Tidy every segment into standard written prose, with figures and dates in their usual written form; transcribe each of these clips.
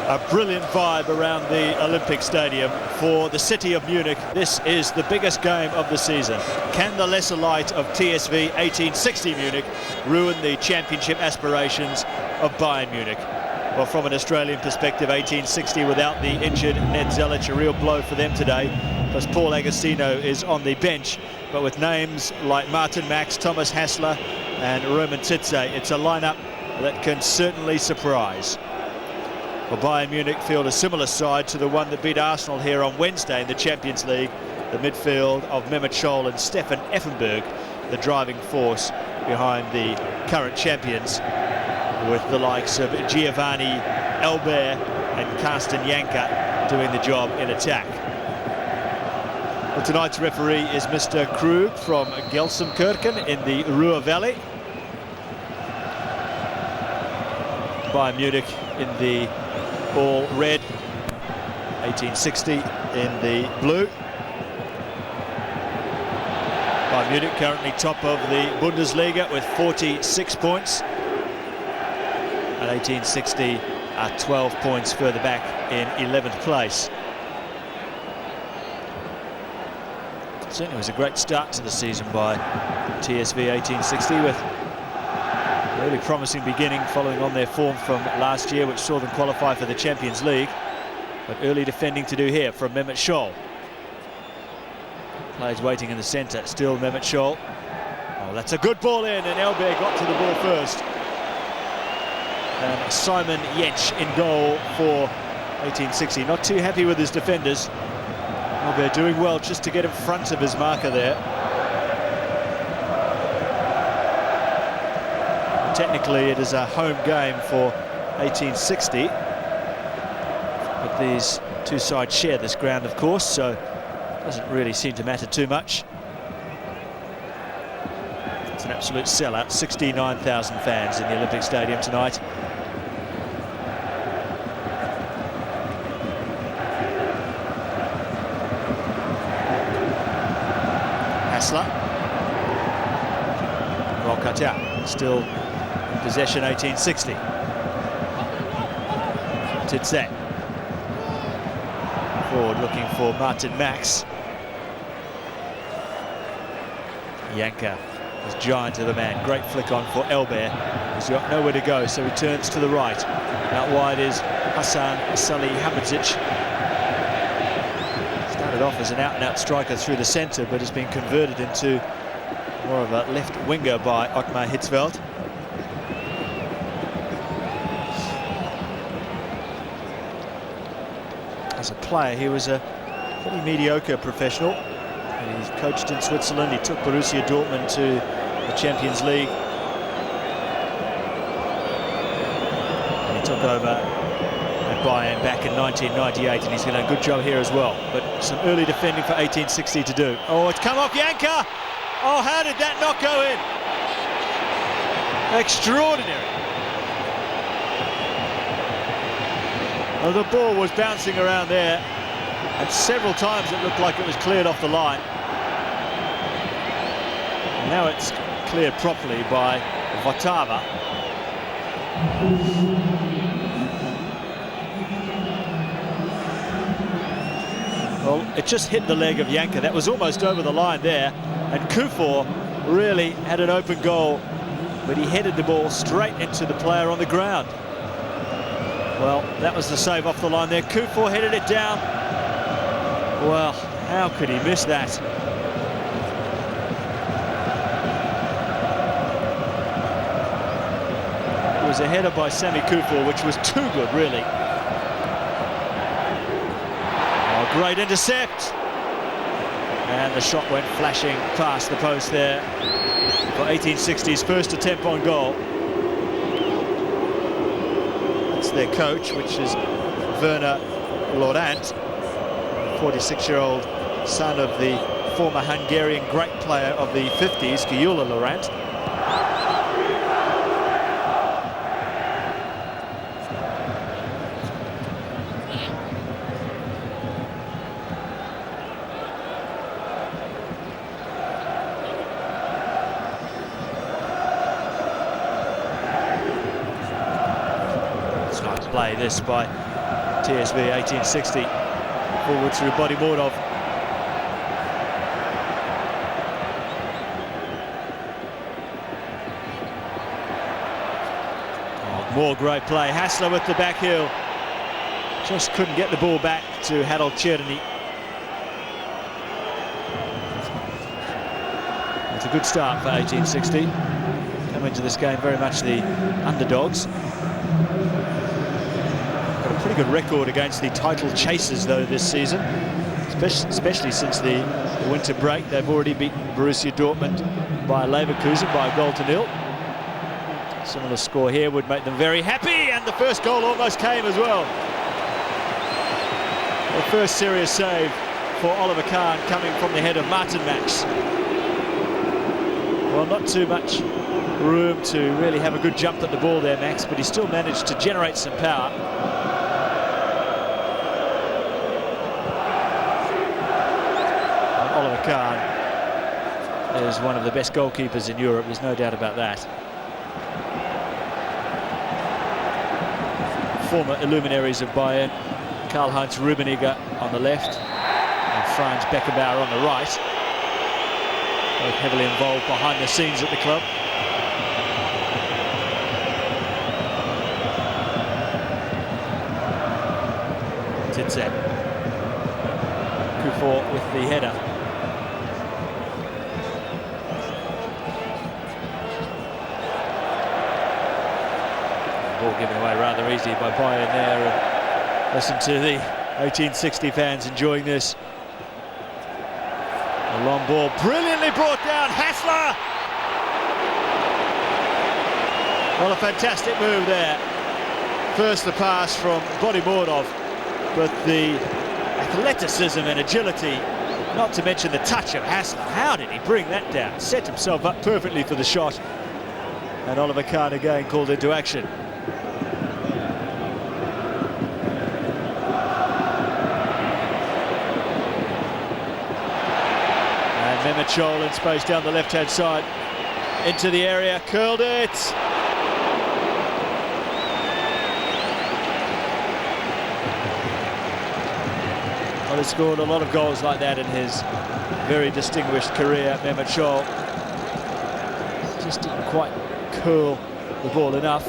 A brilliant vibe around the Olympic Stadium for the city of Munich. This is the biggest game of the season. Can the lesser light of TSV 1860 Munich ruin the championship aspirations of Bayern Munich? Well, from an Australian perspective, 1860 without the injured Ned Zelic, a real blow for them today, because Paul Agostino is on the bench. But with names like Martin Max, Thomas Hassler and Roman Titze, it's a lineup that can certainly surprise. Well, Bayern Munich field a similar side to the one that beat Arsenal here on Wednesday in the Champions League. The midfield of Mehmet Scholl and Stefan Effenberg, the driving force behind the current champions, with the likes of Giovanni Elber and Carsten Janka doing the job in attack. Well, tonight's referee is Mr. Krug from Gelsenkirchen in the Ruhr Valley. Bayern Munich in the all red, 1860 in the blue. Bayern Munich currently top of the Bundesliga with 46 points. And 1860 are 12 points further back in 11th place. Certainly was a great start to the season by TSV 1860, with a really promising beginning following on their form from last year, which saw them qualify for the Champions League. But early defending to do here from Mehmet Scholl. Players waiting in the centre, still Mehmet Scholl. Oh, that's a good ball in, and Elber got to the ball first. And Simon Jensch in goal for 1860. Not too happy with his defenders. Elber doing well just to get in front of his marker there. Technically, it is a home game for 1860. But these two sides share this ground, of course, so it doesn't really seem to matter too much. It's an absolute sellout. 69,000 fans in the Olympic Stadium tonight. Hassler. Well cut out. Still in possession, 1860. Titze. Forward looking for Martin Max. Janka is giant of the man. Great flick on for Elber. He's got nowhere to go, so he turns to the right. Out wide is Hassan Salihamidzic. Started off as an out-and-out striker through the centre, but has been converted into more of a left winger by Ottmar Hitzfeld. As a player, he was a pretty mediocre professional. And he's coached in Switzerland. He took Borussia Dortmund to the Champions League. And he took over at Bayern back in 1998, and he's done a good job here as well. But some early defending for 1860 to do. Oh, it's come off Janka! Oh, how did that not go in? Extraordinary. Well, the ball was bouncing around there, and several times it looked like it was cleared off the line. Now it's cleared properly by Votava. Well, it just hit the leg of Janka. That was almost over the line there. And Kufor really had an open goal, but he headed the ball straight into the player on the ground. Well, that was the save off the line there. Kufor headed it down. Well, how could he miss that? It was a header by Sami Kufor, which was too good, really. Oh, great intercept. And the shot went flashing past the post there for 1860's first attempt on goal. That's their coach, which is Werner Laurent, 46-year-old son of the former Hungarian great player of the 50s, Gyula Laurent. Play this by TSV 1860. Forward through Bodimordov. More great play. Hassler with the back heel. Just couldn't get the ball back to Harold Cherny. It's a good start for 1860. Come into this game very much the underdogs. Got a pretty good record against the title chasers though this season, especially since the winter break. They've already beaten Borussia Dortmund by Leverkusen by a 0-0. Similar score here would make them very happy, and the first goal almost came as well. The first serious save for Oliver Kahn coming from the head of Martin Max. Well, not too much room to really have a good jump at the ball there, Max, but he still managed to generate some power. And Oliver Kahn is one of the best goalkeepers in Europe, there's no doubt about that. Former luminaries of Bayern, Karl-Heinz Rummenigge on the left and Franz Beckenbauer on the right. Both heavily involved behind the scenes at the club. Titzek. Kufor with the header. Ball given away rather easily by Bayern there. And listen to the 1860 fans enjoying this. A long ball, brilliantly brought down, Hassler! Well, a fantastic move there. First the pass from Bodimordov, but the athleticism and agility, not to mention the touch of Hassler. How did he bring that down? Set himself up perfectly for the shot. And Oliver Kahn again called into action. Mehmet Scholl in space down the left-hand side, into the area, curled it. Well, he scored a lot of goals like that in his very distinguished career, Mehmet Scholl. Just didn't quite curl the ball enough.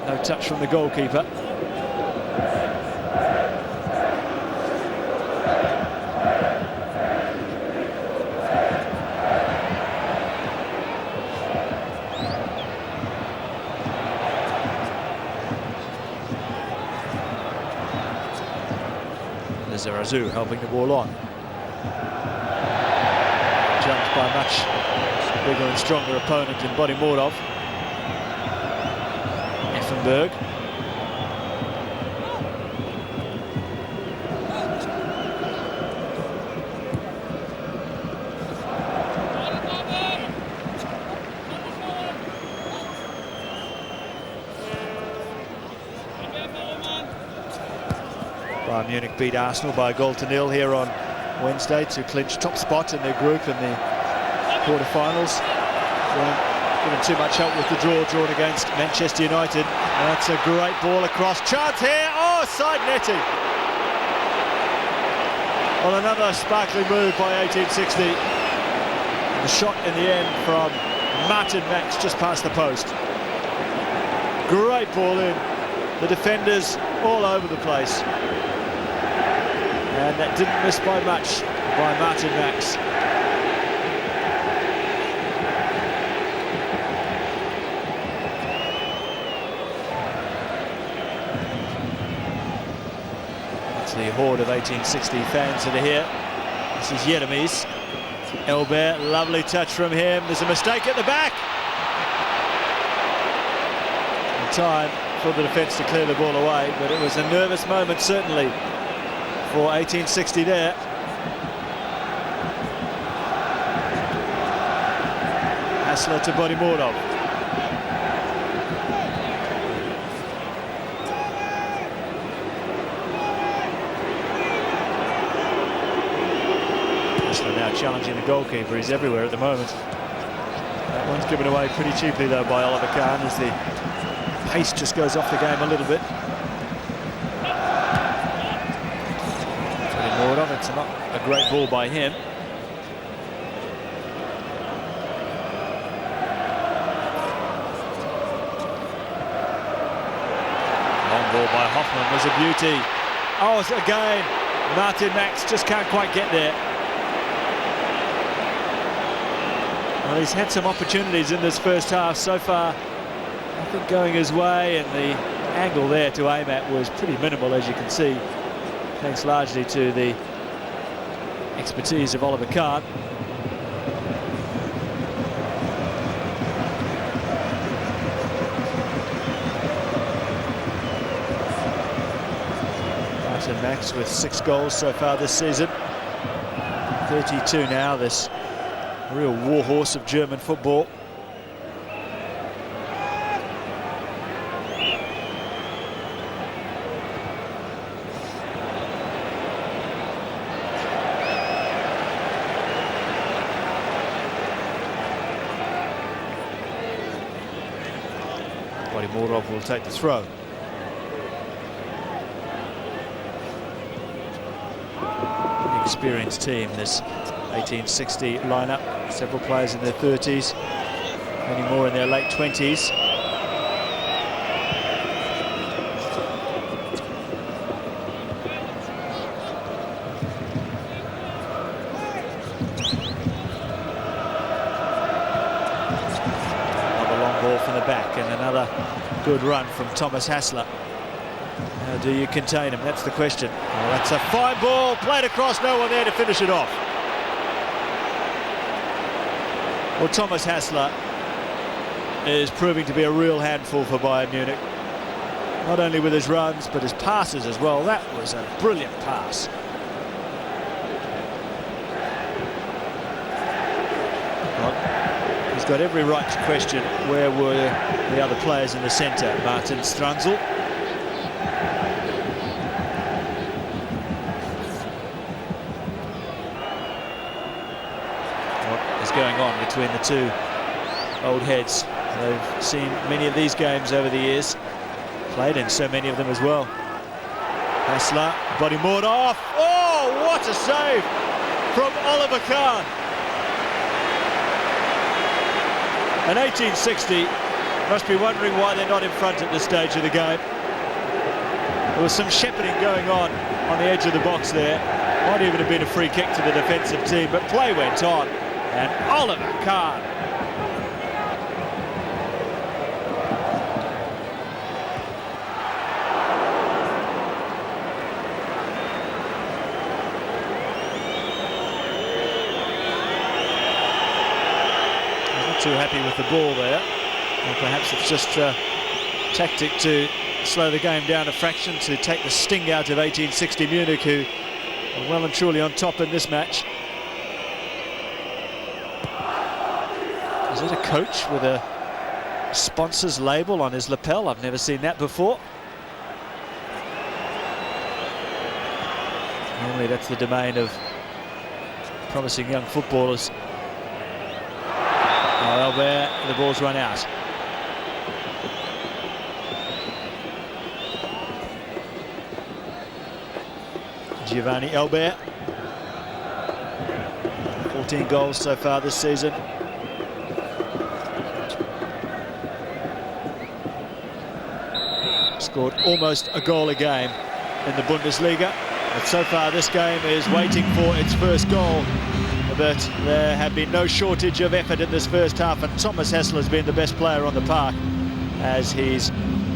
No touch from the goalkeeper. Zarazu helping the ball on. Jumped by a much bigger and stronger opponent in Bodimordov. Effenberg. Bayern Munich beat Arsenal by a 0-0 here on Wednesday to clinch top spot in their group in the quarter-finals. Weren't given too much help with the drawn against Manchester United. And that's a great ball across. Chance here. Oh, side netting. Well, another sparkling move by 1860. The shot in the end from Martin Max just past the post. Great ball in. The defenders all over the place. And that didn't miss by much by Martin Max. That's the horde of 1860 fans that are here. This is Yeremis. Elbert, lovely touch from him. There's a mistake at the back. In time for the defence to clear the ball away, but it was a nervous moment certainly for 1860 there. Hassler to Bodimordov. Hassler now challenging the goalkeeper. He's everywhere at the moment. That one's given away pretty cheaply though by Oliver Kahn as the pace just goes off the game a little bit. That's not a great ball by him. Long ball by Hoffman was a beauty. Oh, again, Martin Max just can't quite get there. Well, he's had some opportunities in this first half so far. Nothing going his way, and the angle there to aim at was pretty minimal, as you can see, thanks largely to the expertise of Oliver Kahn. Martin Max with 6 goals so far this season. 32 now, this real warhorse of German football. Morov will take the throw. Experienced team, this 1860 lineup. Several players in their 30s, many more in their late 20s. Another long ball from the back, and another good run from Thomas Hassler. How do you contain him? That's the question. Oh, that's a fine ball, played across, no one there to finish it off. Well, Thomas Hassler is proving to be a real handful for Bayern Munich. Not only with his runs, but his passes as well. That was a brilliant pass. Well, he's got every right to question where were the other players in the centre. Martin Stranzl. Going on between the two old heads. They've seen many of these games over the years, played in so many of them as well. Hassler, body moored off. Oh, what a save from Oliver Kahn. And 1860 must be wondering why they're not in front at this stage of the game. There was some shepherding going on the edge of the box there. Might even have been a free kick to the defensive team, but play went on. And Oliver Kahn. Not too happy with the ball there. Or perhaps it's just a tactic to slow the game down a fraction, to take the sting out of 1860 Munich, who are well and truly on top in this match. Is it a coach with a sponsor's label on his lapel? I've never seen that before. Normally that's the domain of promising young footballers. Oh, Albert, the ball's run out. Giovanni Albert. 14 goals so far this season. Scored almost a goal a game in the Bundesliga, but so far this game is waiting for its first goal. But there have been no shortage of effort in this first half, and Thomas Hassler has been the best player on the park as he's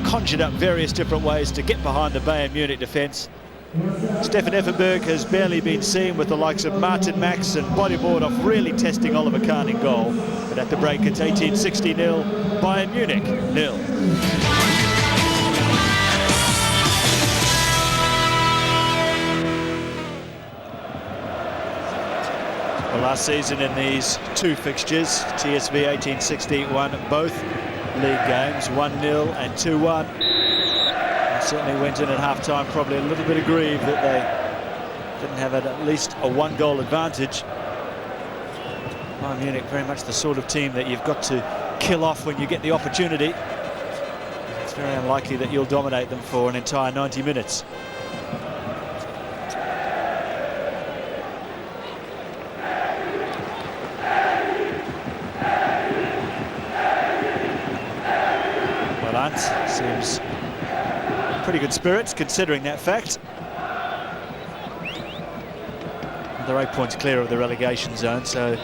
conjured up various different ways to get behind the Bayern Munich defence. Stefan Effenberg has barely been seen, with the likes of Martin Max and Body Mordov really testing Oliver Kahn in goal. But at the break it's 1860 0, Bayern Munich 0. Well, last season in these two fixtures, TSV 1860 won both league games, 1-0 and 2-1. And certainly went in at half-time probably a little bit aggrieved that they didn't have at least a one-goal advantage. Bayern Munich very much the sort of team that you've got to kill off when you get the opportunity. It's very unlikely that you'll dominate them for an entire 90 minutes. Seems pretty good spirits considering that fact. They're 8 points clear of the relegation zone, so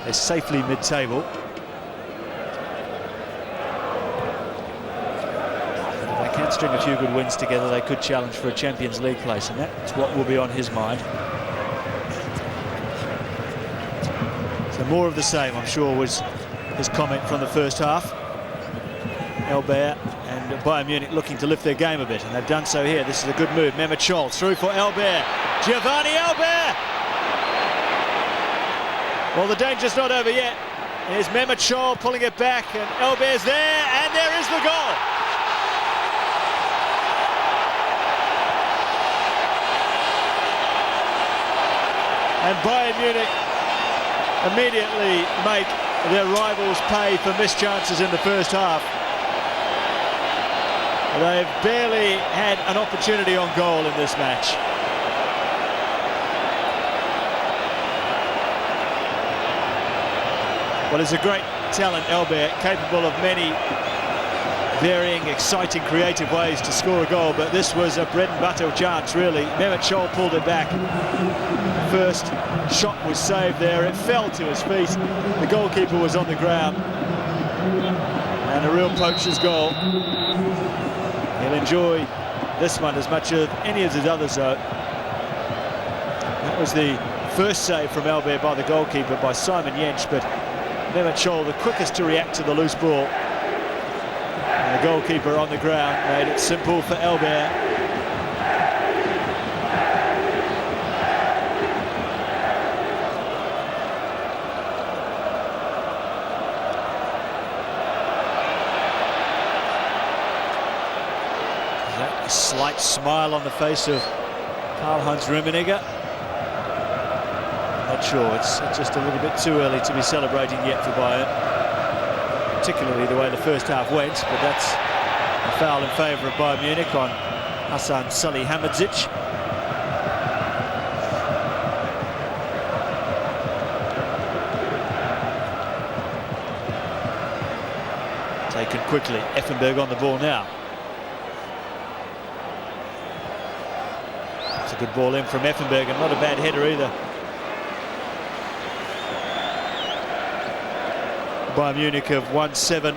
they're safely mid-table. If they can string a few good wins together, they could challenge for a Champions League place, and that's what will be on his mind. So more of the same, I'm sure, was his comment from the first half. Albert and Bayern Munich looking to lift their game a bit, and they've done so here. This is a good move. Mehmet Scholl through for Albert. Giovanni Albert! Well, the danger's not over yet. Here's Mehmet Scholl pulling it back, and Albert's there, and there is the goal. And Bayern Munich immediately make their rivals pay for missed chances in the first half. They've barely had an opportunity on goal in this match. Well, he's a great talent, Albert, capable of many varying, exciting, creative ways to score a goal, but this was a bread and butter chance, really. Mehmet Scholl pulled it back. First shot was saved there. It fell to his feet. The goalkeeper was on the ground. And a real poacher's goal. He'll enjoy this one as much as any of his others, though. That was the first save from Albert by the goalkeeper, by Simon Jensch, but Mehmet Scholl, the quickest to react to the loose ball. And the goalkeeper on the ground made it simple for Albert. That a slight smile on the face of Karl-Heinz Rummenigge. Not sure, it's just a little bit too early to be celebrating yet for Bayern, particularly the way the first half went, but that's a foul in favour of Bayern Munich on Hasan Salihamidzic. Taken quickly, Effenberg on the ball now. It's a good ball in from Effenberg, and not a bad header either. Bayern Munich have won 7,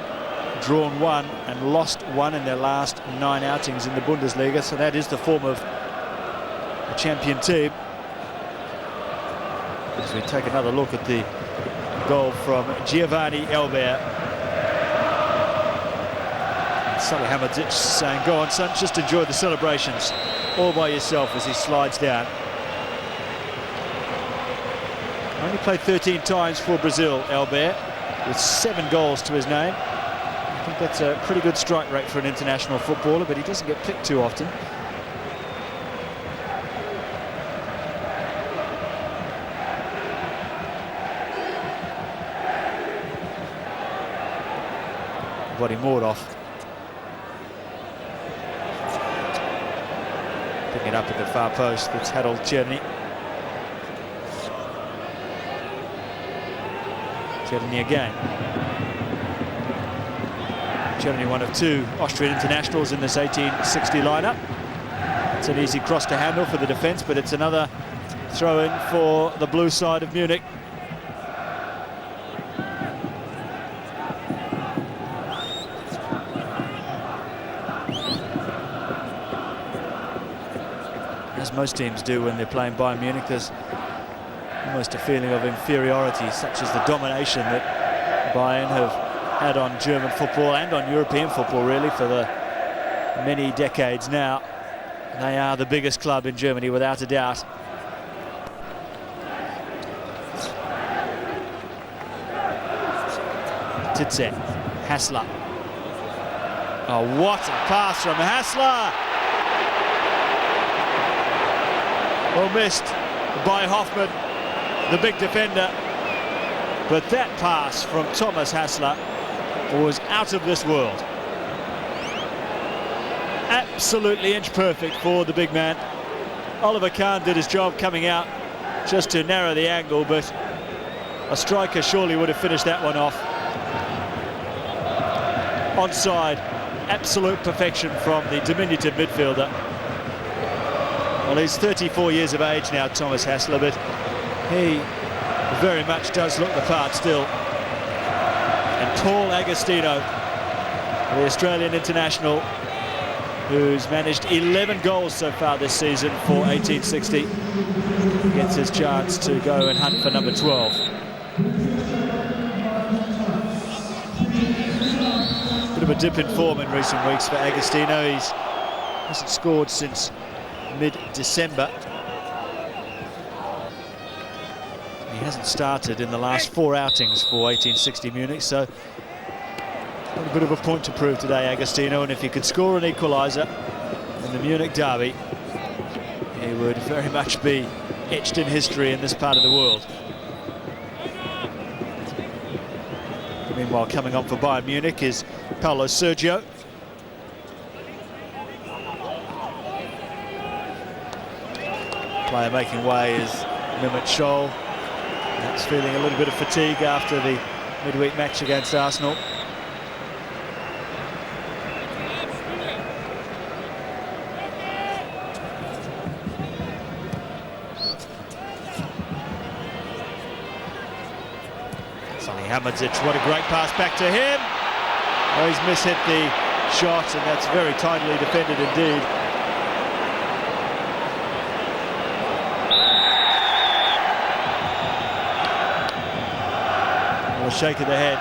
drawn 1 and lost 1 in their last 9 outings in the Bundesliga, so that is the form of a champion team. As we take another look at the goal from Giovanni Albert. Salihamidzic saying, "Go on, son, just enjoy the celebrations all by yourself," as he slides down. Only played 13 times for Brazil, Albert, with 7 goals to his name. I think that's a pretty good strike rate for an international footballer, but he doesn't get picked too often. Body Mordov. Picking it up at the far post, that's Harold Czerny. Czerny again. Czerny, one of 2 Austrian internationals in this 1860 lineup. It's an easy cross to handle for the defence, but it's another throw-in for the blue side of Munich. As most teams do when they're playing Bayern Munich, there's almost a feeling of inferiority, such as the domination that Bayern have had on German football and on European football, really, for the many decades now. They are the biggest club in Germany, without a doubt. Titze, Hassler. Oh, what a pass from Hassler! Well missed by Hoffmann, the big defender, but that pass from Thomas Hassler was out of this world. Absolutely inch perfect for the big man. Oliver Kahn did his job coming out just to narrow the angle, but a striker surely would have finished that one off. Onside Absolute perfection from the diminutive midfielder. Well, he's 34 years of age now, Thomas Hassler, but he very much does look the part still. And Paul Agostino, the Australian international, who's managed 11 goals so far this season for 1860, gets his chance to go and hunt for number 12. Bit of a dip in form in recent weeks for Agostino. He hasn't scored since mid-December. He hasn't started in the last 4 outings for 1860 Munich, so got a bit of a point to prove today, Agostino, and if he could score an equaliser in the Munich derby, he would very much be etched in history in this part of the world. Meanwhile, coming on for Bayern Munich is Paulo Sergio. Player making way is Mehmet Scholl. That's feeling a little bit of fatigue after the midweek match against Arsenal. Hamadzic, what a great pass back to him. Oh, he's mishit the shot, and that's very tidily defended indeed. Well, a shake of the head.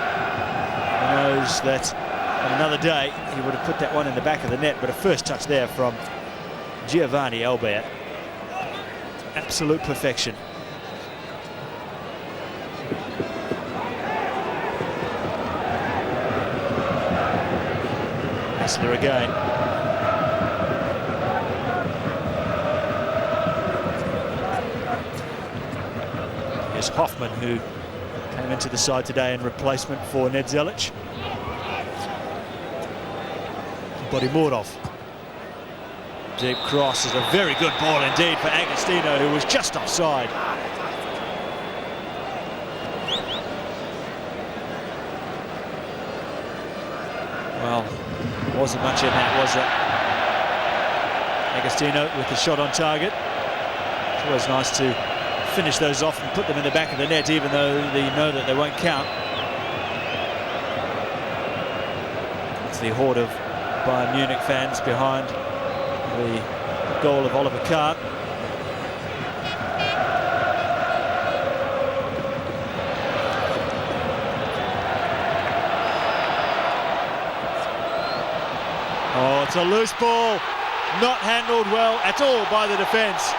He knows that on another day he would have put that one in the back of the net, but a first touch there from Giovanni Albert. Absolute perfection. Hassler again. Here's Hoffman, who came into the side today in replacement for Ned Zelic. Bodimurov. Deep cross is a very good ball indeed for Agostino, who was just offside. Well, wasn't much in that, was it? Agostino with the shot on target. It's always nice to finish those off and put them in the back of the net, even though you know that they won't count. It's the horde of Bayern Munich fans behind the goal of Oliver Kahn. Oh, it's a loose ball, not handled well at all by the defence.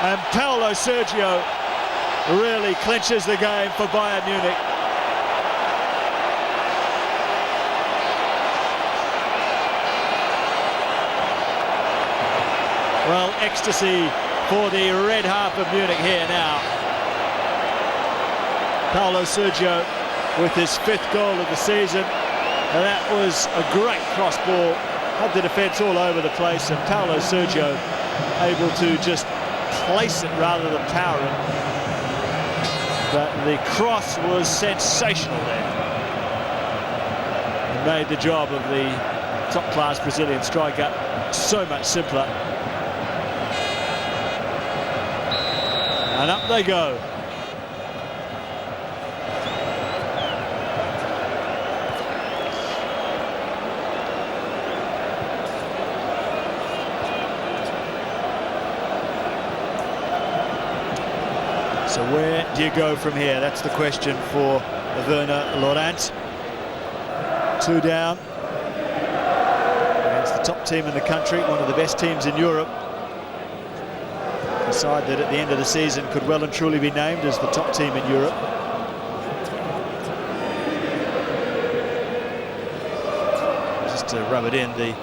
And Paulo Sergio really clinches the game for Bayern Munich. Well, ecstasy for the red half of Munich here now. Paulo Sergio with his 5th goal of the season. And that was a great cross ball. Had the defence all over the place, and Paulo Sergio able to just place it rather than power it. But the cross was sensational there. It made the job of the top-class Brazilian striker so much simpler. And up they go. So where do you go from here? That's the question for Werner Laurent. 2 down against the top team in the country, one of the best teams in Europe. A side that at the end of the season could well and truly be named as the top team in Europe. Just to rub it in, the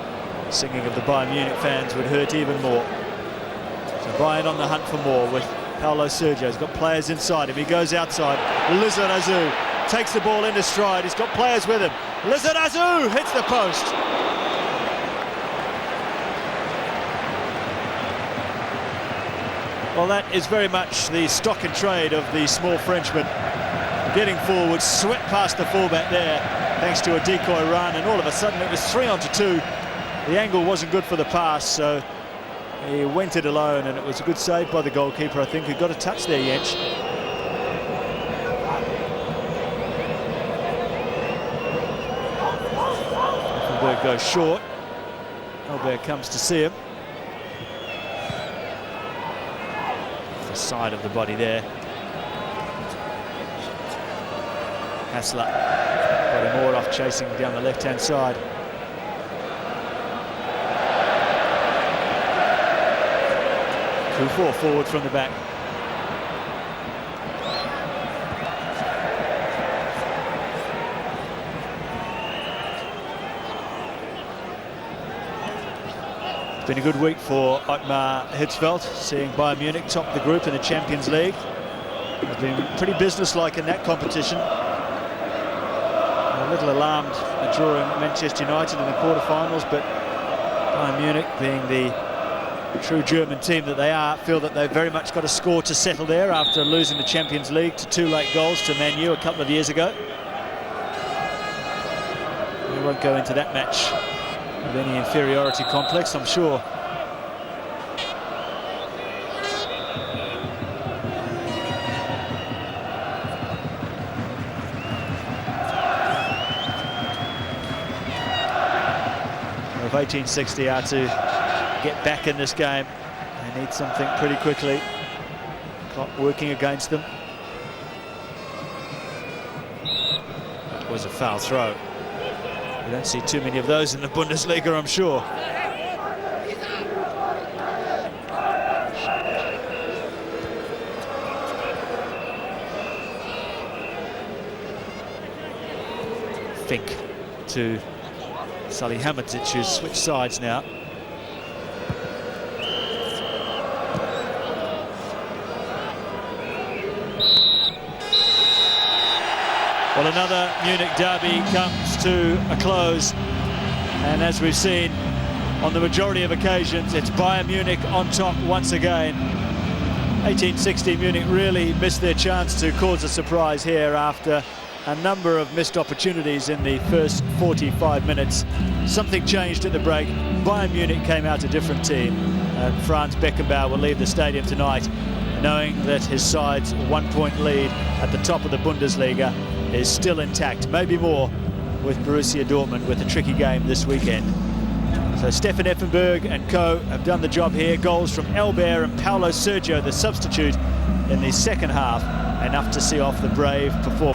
singing of the Bayern Munich fans would hurt even more. So Bayern on the hunt for more with Paulo Sergio. He's got players inside him. He goes outside. Lizarazu takes the ball into stride. He's got players with him. Lizarazu hits the post. Well, that is very much the stock and trade of the small Frenchman. Getting forward, swept past the fullback there, thanks to a decoy run, and all of a sudden it was 3-on-2. The angle wasn't good for the pass, so he went it alone, and it was a good save by the goalkeeper, I think, who got a touch there, Jensch. Effenberg goes short. Albert comes to see him. The side of the body there. Hassler got him all off, chasing down the left-hand side. Kufor forward from the back. It's been a good week for Ottmar Hitzfeld, seeing Bayern Munich top the group in the Champions League. They've been pretty businesslike in that competition. A little alarmed at drawing Manchester United in the quarterfinals, but Bayern Munich, being the true German team that they are, feel that they've very much got a score to settle there after losing the Champions League to 2 late goals to Man U a couple of years ago. We won't go into that match with any inferiority complex, I'm sure. If 1860 are to get back in this game, they need something pretty quickly. Clock working against them. That was a foul throw. We don't see too many of those in the Bundesliga, I'm sure. Fink to Salihamidzic, who's switched sides now. Well, another Munich derby comes to a close, and as we've seen on the majority of occasions, it's Bayern Munich on top once again. 1860 Munich really missed their chance to cause a surprise here after a number of missed opportunities in the first 45 minutes. Something changed at the break. Bayern Munich came out a different team, and Franz Beckenbauer will leave the stadium tonight knowing that his side's 1-point lead at the top of the Bundesliga is still intact, maybe more with Borussia Dortmund with a tricky game this weekend. So Stefan Effenberg and co have done the job here. Goals from Albert and Paulo Sergio, the substitute, in the second half, enough to see off the brave performance.